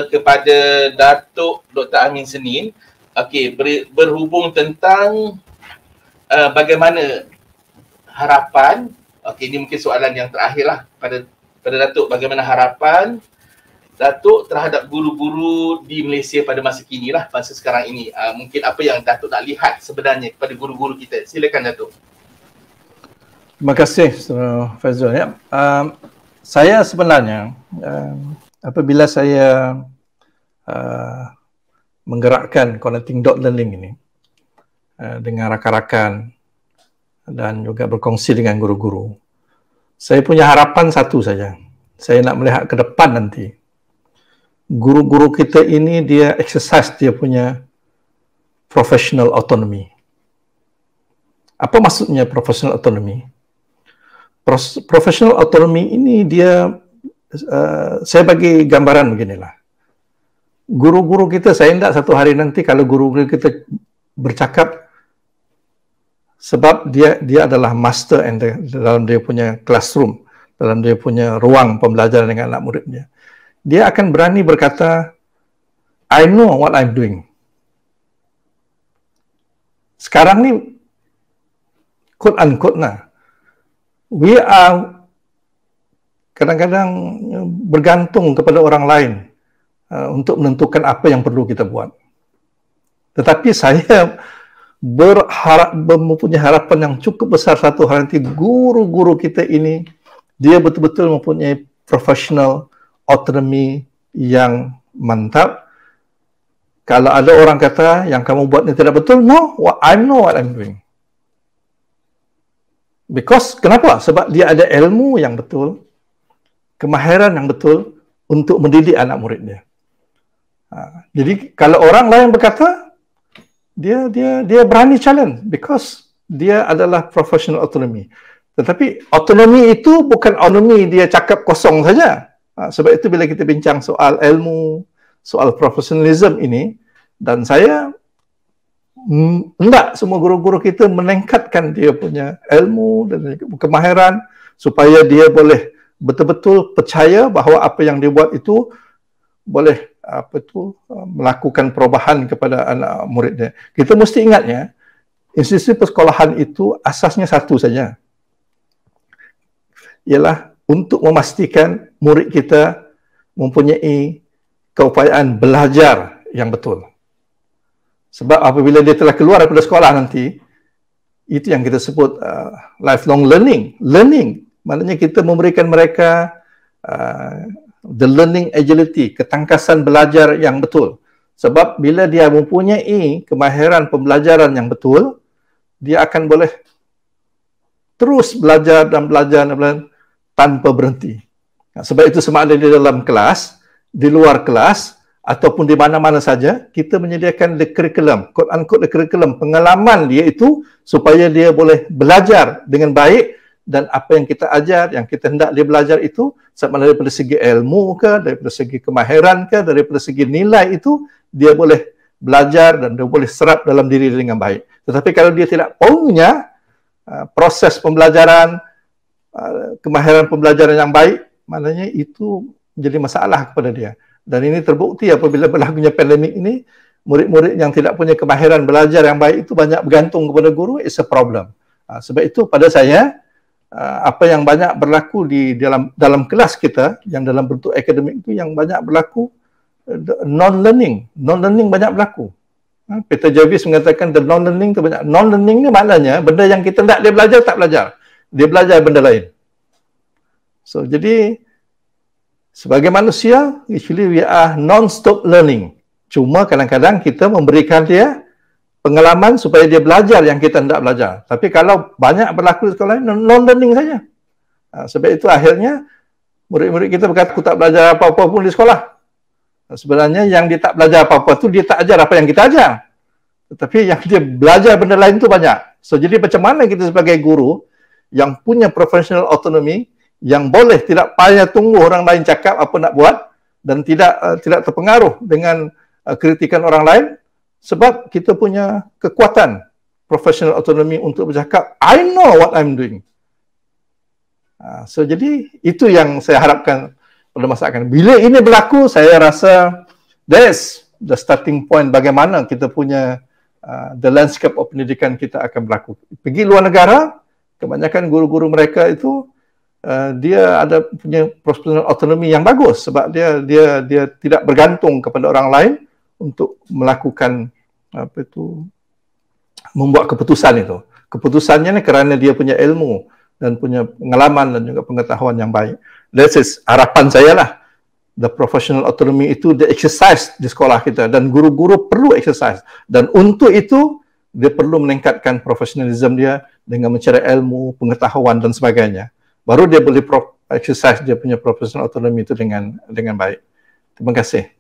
kepada Datuk Dr. Amin Senin. Okey, berhubung tentang bagaimana harapan, okey, ini mungkin soalan yang terakhir lah pada Datuk, bagaimana harapan Datuk terhadap guru-guru di Malaysia pada masa kini lah, masa sekarang ini. Mungkin apa yang Datuk nak lihat sebenarnya kepada guru-guru kita. Silakan Datuk. Terima kasih Faizul. Ya. Saya sebenarnya apabila saya menggerakkan connecting.learning ini dengan rakan-rakan dan juga berkongsi dengan guru-guru, saya punya harapan satu saja. Saya nak melihat ke depan nanti, guru-guru kita ini dia exercise dia punya professional autonomy. Apa maksudnya professional autonomy? Professional autonomy ini dia, saya bagi gambaran beginilah. Guru-guru kita, saya tidak satu hari nanti kalau guru-guru kita bercakap, sebab dia adalah master dalam dia punya classroom, dalam dia punya ruang pembelajaran dengan anak muridnya. Dia akan berani berkata, I know what I'm doing. Sekarang ni, quote unquote lah, we are kadang-kadang bergantung kepada orang lain untuk menentukan apa yang perlu kita buat. Tetapi saya mempunyai harapan yang cukup besar satu hari nanti guru-guru kita ini dia betul-betul mempunyai professional autonomy yang mantap. Kalau ada orang kata yang kamu buat ini tidak betul, no, I know what I'm doing. Because kenapa? Sebab dia ada ilmu yang betul, kemahiran yang betul untuk mendidik anak muridnya. Jadi kalau orang lain berkata, dia berani challenge because dia adalah professional autonomy. Tetapi autonomi itu bukan autonomi dia cakap kosong saja. Sebab itu bila kita bincang soal ilmu, soal professionalism ini, dan saya hendak semua guru-guru kita meningkatkan dia punya ilmu dan kemahiran supaya dia boleh betul-betul percaya bahawa apa yang dia buat itu boleh melakukan perubahan kepada anak muridnya. Kita mesti ingatnya, institusi persekolahan itu asasnya satu saja, ialah untuk memastikan murid kita mempunyai keupayaan belajar yang betul. Sebab apabila dia telah keluar daripada sekolah nanti, itu yang kita sebut lifelong learning. Learning, maknanya kita memberikan mereka the learning agility, ketangkasan belajar yang betul. Sebab bila dia mempunyai kemahiran pembelajaran yang betul, dia akan boleh terus belajar dan belajar tanpa berhenti. Sebab itu sama ada di dalam kelas, di luar kelas, ataupun di mana-mana saja, kita menyediakan the curriculum, quote unquote the curriculum, pengalaman dia itu supaya dia boleh belajar dengan baik. Dan apa yang kita ajar, yang kita hendak dia belajar itu, sama ada daripada segi ilmu ke, daripada segi kemahiran ke, daripada segi nilai itu, dia boleh belajar dan dia boleh serap dalam diri dia dengan baik. Tetapi kalau dia tidak punya proses pembelajaran, kemahiran pembelajaran yang baik, maknanya itu menjadi masalah kepada dia. Dan ini terbukti apabila berlakunya pandemik ini, murid-murid yang tidak punya kemahiran belajar yang baik itu banyak bergantung kepada guru, it's a problem. Sebab itu pada saya, apa yang banyak berlaku di dalam kelas kita yang dalam bentuk akademik itu yang banyak berlaku non-learning banyak berlaku. Peter Jarvis mengatakan the non-learning itu banyak. Non-learning ni maknanya benda yang kita nak dia belajar tak belajar, dia belajar benda lain. So jadi sebagai manusia actually we are non-stop learning. Cuma kadang-kadang kita memberikan dia pengalaman supaya dia belajar yang kita hendak belajar. Tapi kalau banyak berlaku di sekolah, non-learning saja. Sebab itu akhirnya murid-murid kita berkata, aku tak belajar apa-apa pun di sekolah. Sebenarnya yang dia tak belajar apa-apa tu dia tak ajar apa yang kita ajar. Tetapi yang dia belajar benda lain tu banyak. So jadi macam mana kita sebagai guru yang punya professional autonomy, yang boleh tidak payah tunggu orang lain cakap apa nak buat dan tidak terpengaruh dengan kritikan orang lain, sebab kita punya kekuatan professional autonomy untuk bercakap, I know what I'm doing. So jadi itu yang saya harapkan pada masa akan. Bila ini berlaku, saya rasa that's the starting point bagaimana kita punya the landscape of pendidikan kita akan berlaku. Pergi luar negara, kebanyakan guru-guru mereka itu dia ada punya professional autonomy yang bagus sebab dia tidak bergantung kepada orang lain untuk melakukan membuat keputusan itu. Keputusannya ni kerana dia punya ilmu dan punya pengalaman dan juga pengetahuan yang baik. That is harapan saya lah. The professional autonomy itu dia exercise di sekolah kita dan guru-guru perlu exercise. Dan untuk itu dia perlu meningkatkan profesionalism dia dengan mencari ilmu, pengetahuan dan sebagainya. Baru dia boleh exercise dia punya professional autonomy itu dengan baik. Terima kasih.